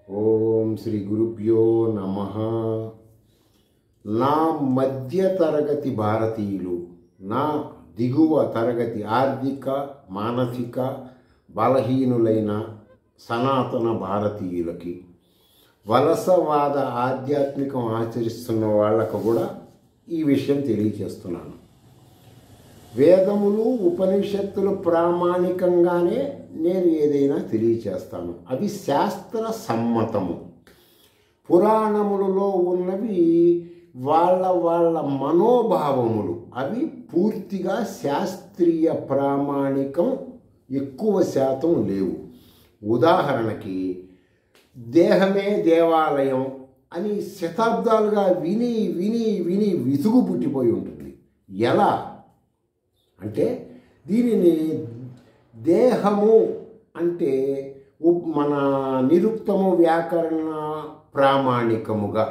ఓం శ్రీ గురుభ్యో నమః. నా మధ్య తరగతి భారతీయులు, నా దిగువ తరగతి ఆర్థిక మానసిక బలహీనులైన సనాతన భారతీయులకి, వలసవాద ఆధ్యాత్మికం ఆచరిస్తున్న వాళ్ళకు కూడా ఈ విషయం తెలియచేస్తున్నాను. వేదములు ఉపనిషత్తులు ప్రామాణికంగానే నేను ఏదైనా తెలియచేస్తాను. అవి శాస్త్ర సమ్మతము. పురాణములలో ఉన్నవి వాళ్ళ మనోభావములు. అవి పూర్తిగా శాస్త్రీయ ప్రామాణికం ఎక్కువ శాతం లేవు. ఉదాహరణకి దేహమే దేవాలయం అని శతాబ్దాలుగా విని విని విని విసుగు పుట్టిపోయి ఉంటుంది. ఎలా అంటే దీనిని దేహము అంటే మన నిరుక్తము వ్యాకరణ ప్రామాణికముగా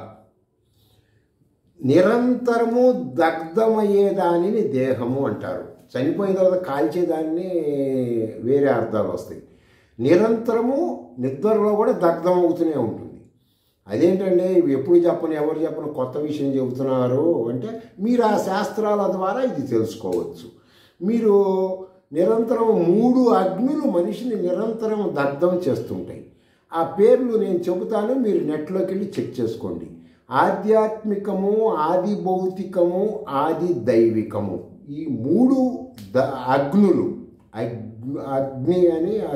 నిరంతరము దగ్ధమయ్యేదానిని దేహము అంటారు. చనిపోయిన తర్వాత కాల్చేదాన్ని వేరే అర్థాలు వస్తాయి. నిరంతరము నిద్రలో కూడా దగ్ధం అవుతూనే ఉంటుంది. అదేంటంటే ఎప్పుడు చెప్పను ఎవరు చెప్పను కొత్త విషయం చెబుతున్నారు అంటే మీరు ఆ శాస్త్రాల ద్వారా ఇది తెలుసుకోవచ్చు. మీరు నిరంతరం 3 అగ్నులు మనిషిని నిరంతరం దగ్ధం చేస్తుంటాయి. ఆ పేర్లు నేను చెబుతాను, మీరు నెట్లోకి వెళ్ళి చెక్ చేసుకోండి. ఆధ్యాత్మికము, ఆది భౌతికము, ఆది దైవికము, ఈ 3 అగ్నులు.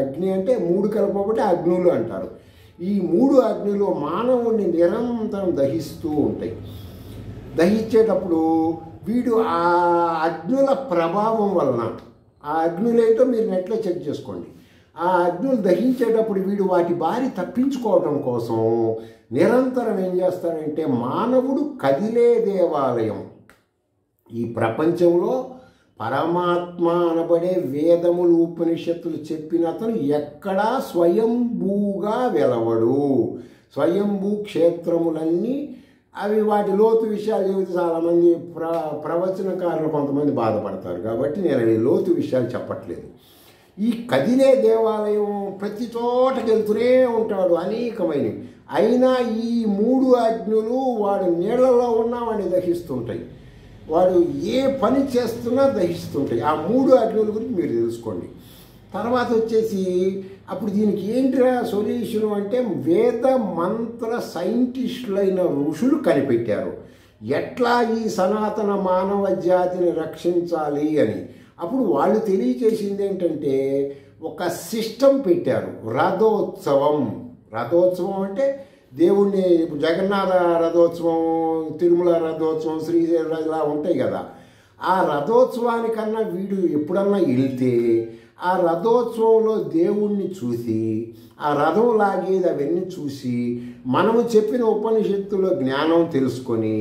అగ్ని అంటే 3 కలపబట్టి అగ్నులు అంటారు. ఈ 3 అగ్నులు మానవుణ్ణి నిరంతరం దహిస్తూ ఉంటాయి. దహించేటప్పుడు వీడు ఆ అగ్నుల ప్రభావం వలన, ఆ అగ్నులేంటో మీరు నెట్లో చెక్ చేసుకోండి. ఆ అగ్నులు దహించేటప్పుడు వీడు వాటి బారి తప్పించుకోవడం కోసం నిరంతరం ఏం చేస్తాడంటే మానవుడు కదిలే దేవాలయం. ఈ ప్రపంచంలో పరమాత్మ అనబడే వేదములు ఉపనిషత్తులు చెప్పిన అతను ఎక్కడా స్వయంభూగా వెలవడు. స్వయంభూ క్షేత్రములన్నీ అవి వాటి లోతు విషయాలు చెబితే చాలామంది ప్రవచనకారులు కొంతమంది బాధపడతారు. కాబట్టి నేను అవి లోతు విషయాలు చెప్పట్లేదు. ఈ కదిలే దేవాలయం ప్రతి చోటకి వెళ్తూనే ఉంటాడు అనేకమైనవి. అయినా ఈ 3 అగ్నులు వాడు నీళ్లలో ఉన్నా వాడిని దహిస్తుంటాయి. వాడు ఏ పని చేస్తున్నా దహిస్తుంటాయి. ఆ 3 అగ్నుల గురించి మీరు తెలుసుకోండి. తర్వాత వచ్చేసి అప్పుడు దీనికి ఏంటిరా సొల్యూషను అంటే వేద మంత్ర సైంటిస్టులైన ఋషులు కనిపెట్టారు ఎట్లా ఈ సనాతన మానవ జాతిని రక్షించాలి అని. అప్పుడు వాళ్ళు తెలియచేసింది ఏంటంటే ఒక సిస్టమ్ పెట్టారు. రథోత్సవం. రథోత్సవం అంటే దేవుణ్ణి జగన్నాథ రథోత్సవం, తిరుమల రథోత్సవం, శ్రీశైలం ఇలా ఉంటాయి కదా. ఆ రథోత్సవానికన్నా వీడు ఎప్పుడన్నా వెళ్తే ఆ రథోత్సవంలో దేవుణ్ణి చూసి ఆ రథం లాగేది అవన్నీ చూసి మనము చెప్పిన ఉపనిషత్తులో జ్ఞానం తెలుసుకొని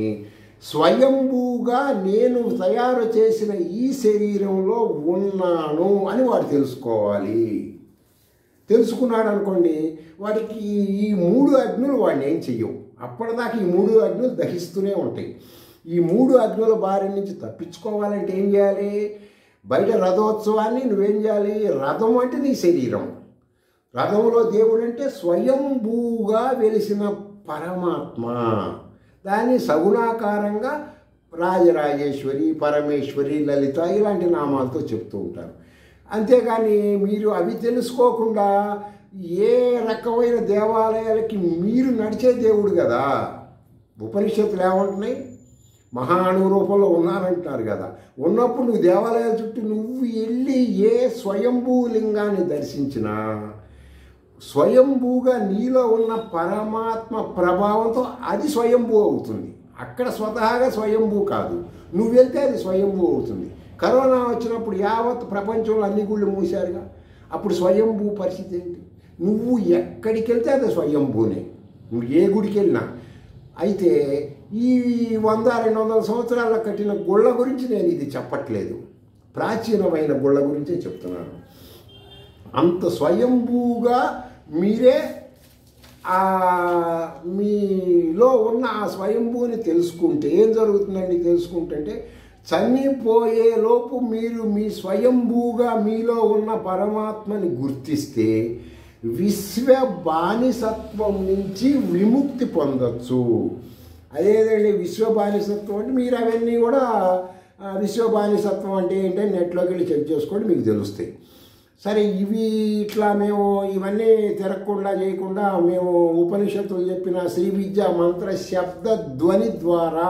స్వయంభూగా నేను తయారు చేసిన ఈ శరీరంలో ఉన్నాను అని వాడు తెలుసుకోవాలి. తెలుసుకున్నాడు అనుకోండి, వాడికి ఈ 3 అగ్నులు వాడిని ఏం చెయ్యవు. అప్పటిదాకా ఈ 3 అగ్నులు దహిస్తూనే ఉంటాయి. ఈ 3 అగ్నుల బారి నుంచి తప్పించుకోవాలంటే ఏం చేయాలి? బయట రథోత్సవాన్ని నువ్వేం చేయాలి? రథం అంటే నీ శరీరం. రథంలో దేవుడు అంటే స్వయంభూగా వెలిసిన పరమాత్మ. దాన్ని సగుణాకారంగా రాజరాజేశ్వరి, పరమేశ్వరి, లలిత ఇలాంటి నామాలతో చెప్తూ ఉంటారు. అంతేగాని మీరు అవి తెలుసుకోకుండా ఏ రకమైన దేవాలయాలకి మీరు నడిచే దేవుడు కదా. ఉపనిషత్తులు ఏమంటున్నాయి? మహాను రూపంలో ఉన్నానంటున్నారు కదా. ఉన్నప్పుడు నువ్వు దేవాలయాల చుట్టూ నువ్వు వెళ్ళి ఏ స్వయంభూ లింగాన్ని దర్శించినా స్వయంభూగా నీలో ఉన్న పరమాత్మ ప్రభావంతో అది స్వయంభూ అవుతుంది. అక్కడ స్వతహాగా స్వయంభూ కాదు, నువ్వు వెళ్తే అది స్వయంభూ అవుతుంది. కరోనా వచ్చినప్పుడు యావత్ ప్రపంచంలో అన్ని గుళ్ళు మూశారుగా. అప్పుడు స్వయంభూ పరిస్థితి ఏంటి? నువ్వు ఎక్కడికి వెళ్తే అది స్వయంభూనే, నువ్వు ఏ గుడికి వెళ్ళినా. అయితే ఈ 100-200 సంవత్సరాల కట్టిన గుళ్ళ గురించి నేను ఇది చెప్పట్లేదు, ప్రాచీనమైన గుళ్ళ గురించే చెప్తున్నాను. అంత స్వయంభూగా మీరే మీలో ఉన్న ఆ స్వయంభూని తెలుసుకుంటే ఏం జరుగుతుందండి? తెలుసుకుంటే చనిపోయేలోపు మీరు మీ స్వయంభూగా మీలో ఉన్న పరమాత్మని గుర్తిస్తే విశ్వ బానిసత్వం నుంచి విముక్తి పొందొచ్చు. అదేదండి విశ్వ బానిసత్వం అంటే మీరు అవన్నీ కూడా విశ్వ బానిసత్వం అంటే ఏంటంటే నెట్లోకి వెళ్ళి చెక్ చేసుకోండి, మీకు తెలుస్తాయి. సరే, ఇవి ఇట్లా మేము ఇవన్నీ తిరగకుండా చేయకుండా మేము ఉపనిషత్తులు చెప్పిన శ్రీ విద్యా మంత్ర శబ్ద ధ్వని ద్వారా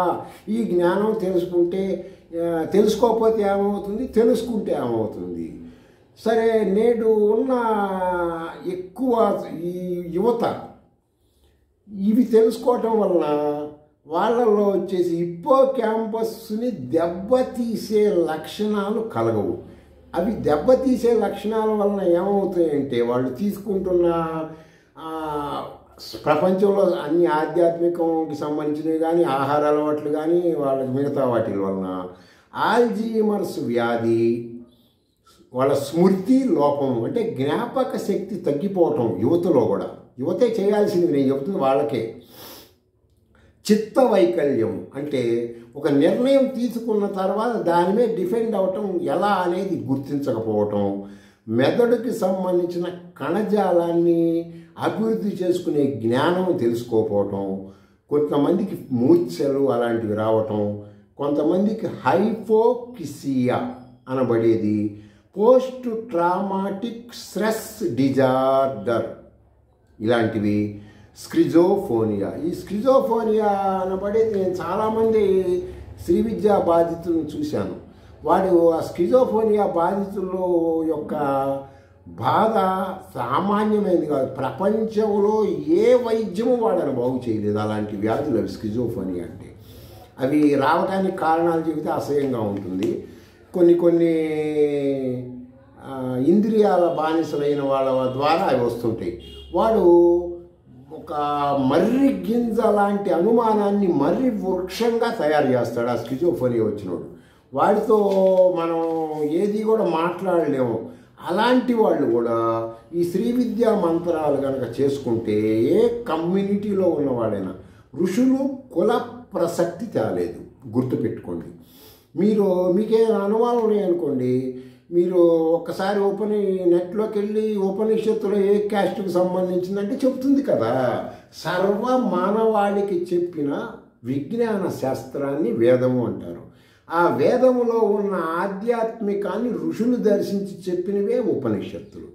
ఈ జ్ఞానం తెలుసుకోకపోతే ఏమవుతుంది, తెలుసుకుంటే ఏమవుతుంది. సరే, నేడు ఉన్న ఎక్కువ ఈ యువత ఇవి తెలుసుకోవటం వలన వాళ్ళలో వచ్చేసి హిప్పో క్యాంపస్ని దెబ్బతీసే లక్షణాలు కలగవు. అవి దెబ్బతీసే లక్షణాల వలన ఏమవుతాయంటే వాళ్ళు తీసుకుంటున్న ప్రపంచంలో అన్ని ఆధ్యాత్మికంకి సంబంధించినవి కానీ ఆహార అలవాట్లు కానీ వాళ్ళకి మిగతా వాటి వలన ఆల్జీమర్స్ వ్యాధి, వాళ్ళ స్మృతి లోపం అంటే జ్ఞాపక శక్తి తగ్గిపోవటం యువతలో కూడా. యువతే చేయాల్సింది, నేను చెబుతుంది వాళ్ళకే. చిత్త వైకల్యం అంటే ఒక నిర్ణయం తీసుకున్న తర్వాత దాని మీద డిఫెండ్ అవ్వటం ఎలా అనేది గుర్తించకపోవటం, మెదడుకి సంబంధించిన కణజాలాన్ని అభివృద్ధి చేసుకునే జ్ఞానం తెలుసుకోకపోవటం, కొంతమందికి మూర్ఛలు అలాంటివి రావటం, కొంతమందికి హైపోకిసియా అనబడేది, పోస్ట్ ట్రామాటిక్ స్ట్రెస్ డిజార్డర్ ఇలాంటివి, స్క్రిజోఫోనియా. ఈ స్క్రిజోఫోనియా అనబడేది నేను చాలామంది శ్రీ విద్యా బాధితులను చూశాను. వాడు ఆ స్క్రిజోఫోనియా బాధితుల్లో యొక్క బాధ సామాన్యమైనది కాదు. ప్రపంచంలో ఏ వైద్యము వాళ్ళని బాగు చేయలేదు అలాంటి వ్యాధులు అవి స్క్రిజోఫోనియా అంటే. అవి రావడానికి కారణాలు చెబితే అసహ్యంగా ఉంటుంది. కొన్ని ఇంద్రియాల బానిసలైన వాళ్ళ ద్వారా అవి వస్తుంటాయి. వాడు ఒక మర్రి గింజ లాంటి అనుమానాన్ని మర్రి వృక్షంగా తయారు చేస్తాడు ఆ స్కిజోఫ్రెనియా వచ్చినోడు. వాడితో మనం ఏది కూడా మాట్లాడలేము. అలాంటి వాళ్ళు కూడా ఈ శ్రీ విద్యా మంత్రాలు కనుక చేసుకుంటే ఏ కమ్యూనిటీలో ఉన్నవాడైనా, ఋషులు కుల ప్రసక్తి తేలేదు, గుర్తుపెట్టుకోండి. మీకే అనుమానం ఉన్నాయనుకోండి, మీరు ఒక్కసారి నెట్లోకి వెళ్ళి ఉపనిషత్తులో ఏ క్యాస్ట్కి సంబంధించిందంటే చెప్తుంది కదా. సర్వ మానవాళికి చెప్పిన విజ్ఞాన శాస్త్రాన్ని వేదము అంటారు. ఆ వేదములో ఉన్న ఆధ్యాత్మికాన్ని ఋషులు దర్శించి చెప్పినవే ఉపనిషత్తులు.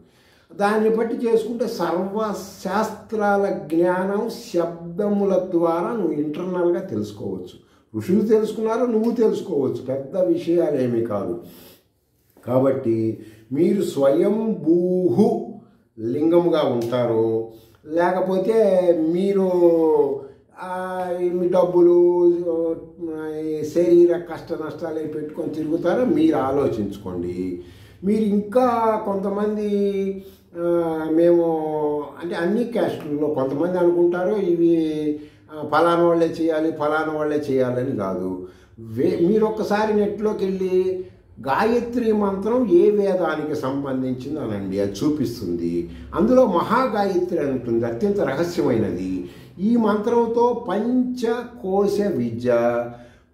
దాన్ని బట్టి చేసుకుంటే సర్వశాస్త్రాల జ్ఞానం శబ్దముల ద్వారా నువ్వు ఇంటర్నల్గా తెలుసుకోవచ్చు. ఋషులు తెలుసుకున్నారో నువ్వు తెలుసుకోవచ్చు, పెద్ద విషయాలు ఏమీ కాదు. కాబట్టి మీరు స్వయంభూహు లింగంగా ఉంటారు, లేకపోతే మీరు మీ డబ్బులు శరీర కష్ట నష్టాలు పెట్టుకొని తిరుగుతారో మీరు ఆలోచించుకోండి. మీరు ఇంకా కొంతమంది మేము అంటే అన్ని క్యాస్టుల్లో కొంతమంది అనుకుంటారు ఇవి ఫలానా వాళ్ళే చేయాలని కాదు. మీరు ఒక్కసారి నెట్లోకి వెళ్ళి గాయత్రి మంత్రం ఏ వేదానికి సంబంధించింది అనండి, అది చూపిస్తుంది. అందులో మహాగాయత్రి అని ఉంటుంది, అత్యంత రహస్యమైనది. ఈ మంత్రంతో పంచకోశ విద్య,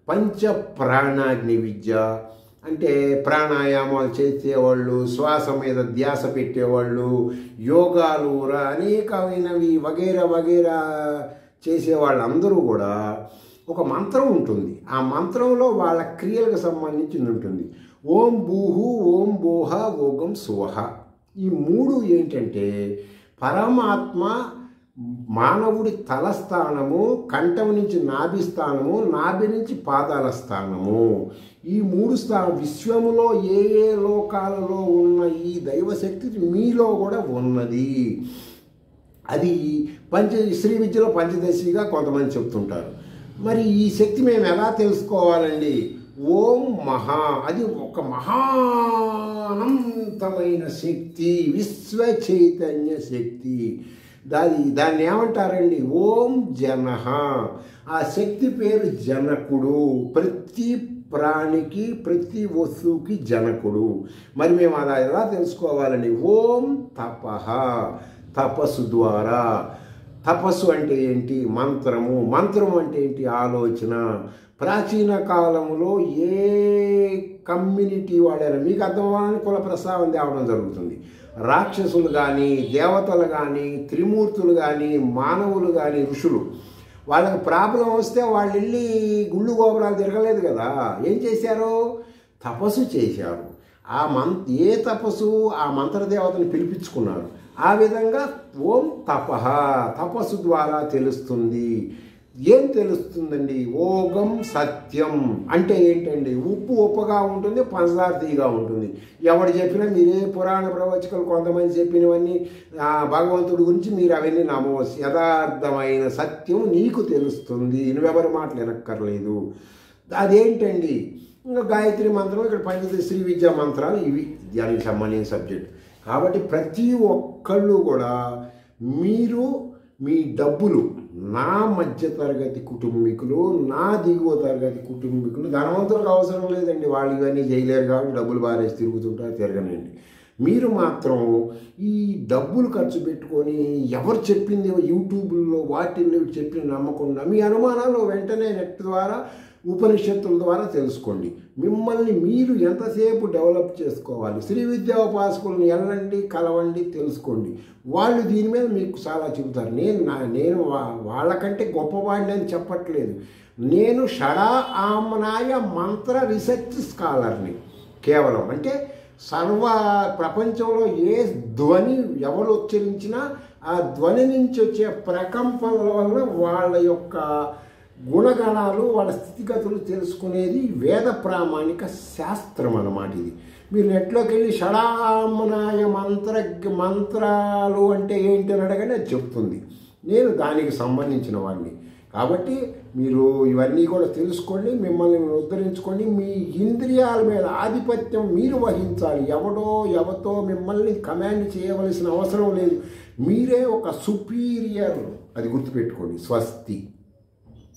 పంచ ప్రాణాగ్ని విద్య అంటే ప్రాణాయామాలు చేసేవాళ్ళు, శ్వాస మీద ధ్యాస పెట్టేవాళ్ళు, యోగాలు అనేకమైనవి వగైరా చేసేవాళ్ళందరూ కూడా ఒక మంత్రం ఉంటుంది. ఆ మంత్రంలో వాళ్ళ క్రియలకు సంబంధించింది ఉంటుంది. ఓం భూహు, ఓం భోహ, ఓగం సువహ. ఈ మూడు ఏంటంటే పరమాత్మ మానవుడి తలస్థానము, కంఠం నుంచి నాభి స్థానము, నాభి నుంచి పాదాల స్థానము. ఈ మూడు స్థానం విశ్వములో ఏ లోకాలలో ఉన్న ఈ దైవశక్తి మీలో కూడా ఉన్నది. అది శ్రీ విద్యలో పంచదశిగా కొంతమంది చెప్తుంటారు. మరి ఈ శక్తి మేము ఎలా తెలుసుకోవాలండి? ఓం మహా, అది ఒక మహానంతమైన శక్తి, విశ్వ చైతన్య శక్తి. దాన్ని ఏమంటారండి? ఓం జనః. ఆ శక్తి పేరు జనకుడు. ప్రతి ప్రాణికి, ప్రతి వస్తువుకి జనకుడు. మరి మేము అలా ఎలా తెలుసుకోవాలండి? ఓం తపః, తపస్సు ద్వారా. తపస్సు అంటే ఏంటి? మంత్రము. మంత్రం అంటే ఏంటి? ఆలోచన. ప్రాచీన కాలంలో ఏ కమ్యూనిటీ వాడైనా మీకు అర్థమవ్వాలని కుల ప్రస్తావన తేవడం జరుగుతుంది. రాక్షసులు కానీ, దేవతలు కానీ, త్రిమూర్తులు కానీ, మానవులు కానీ, ఋషులు వాళ్ళకి ప్రాబ్లం వస్తే వాళ్ళు వెళ్ళి గుళ్ళు గోపురాలు తిరగలేదు కదా. ఏం చేశారు? తపస్సు చేశారు. ఏ తపస్సు? ఆ మంత్రదేవతను పిలిపించుకున్నారు. ఆ విధంగా ఓం తపః, తపస్సు ద్వారా తెలుస్తుంది. ఏం తెలుస్తుందండి? ఓగం సత్యం అంటే ఏంటండి? ఉప్పు ఉప్పగా ఉంటుంది, పంచదార తీగా ఉంటుంది. ఎవడు చెప్పినా మీరే పురాణ ప్రవచకులు కొంతమంది చెప్పినవన్నీ భగవంతుడి గురించి మీరు అవన్నీ నమ్మవచ్చు. యథార్థమైన సత్యం నీకు తెలుస్తుంది, నువ్వెవరి మాటలు వినక్కర్లేదు. అదేంటండి? ఇంకా గాయత్రి మంత్రం, ఇక్కడ పండిత శ్రీ విద్యా మంత్రాలు, ఇవి దానికి సంబంధించిన సబ్జెక్ట్. కాబట్టి ప్రతి ఒక్కళ్ళు కూడా మీరు మీ డబ్బులు, నా మధ్య తరగతి కుటుంబీకులు, నా దిగువ తరగతి కుటుంబీకులు, ధనవంతులకు అవసరం లేదండి, వాళ్ళు ఇవన్నీ చేయలేరు కాబట్టి డబ్బులు బారేసి తిరుగుతుంటారు, తిరగనండి. మీరు మాత్రం ఈ డబ్బులు ఖర్చు పెట్టుకొని ఎవరు చెప్పింది యూట్యూబ్లో వాటిల్లో చెప్పిన నమ్మకుండా మీ అనుమానాలు వెంటనే నెట్ ద్వారా, ఉపనిషత్తుల ద్వారా తెలుసుకోండి. మిమ్మల్ని మీరు ఎంతసేపు డెవలప్ చేసుకోవాలి. శ్రీ విద్యా ఉపాసకులను వెళ్ళండి, కలవండి, తెలుసుకోండి. వాళ్ళు దీని మీద మీకు చాలా చెబుతారు. నేను వాళ్ళకంటే గొప్పవాడిని అని చెప్పట్లేదు. నేను షడా ఆమ్నాయ మంత్ర రీసెర్చ్ స్కాలర్ని. కేవలం అంటే సర్వ ప్రపంచంలో ఏ ధ్వని ఎవరు ఉచ్చరించినా ఆ ధ్వని నుంచి వచ్చే ప్రకంపనల వలన వాళ్ళ యొక్క గుణగణాలు, వాళ్ళ స్థితిగతులు తెలుసుకునేది వేద ప్రామాణిక శాస్త్రం అన్నమాట. ఇది మీరు నెట్లోకి వెళ్ళి షడామనాయ మంత్రాలు అంటే ఏంటి అని అడగండి, అది చెప్తుంది. నేను దానికి సంబంధించిన వాడిని. కాబట్టి మీరు ఇవన్నీ కూడా తెలుసుకోండి, మిమ్మల్ని ఉద్ధరించుకోండి. మీ ఇంద్రియాల మీద ఆధిపత్యం మీరు వహించాలి. ఎవతో మిమ్మల్ని కమాండ్ చేయవలసిన అవసరం లేదు. మీరే ఒక సుపీరియర్, అది గుర్తుపెట్టుకోండి. స్వస్తి.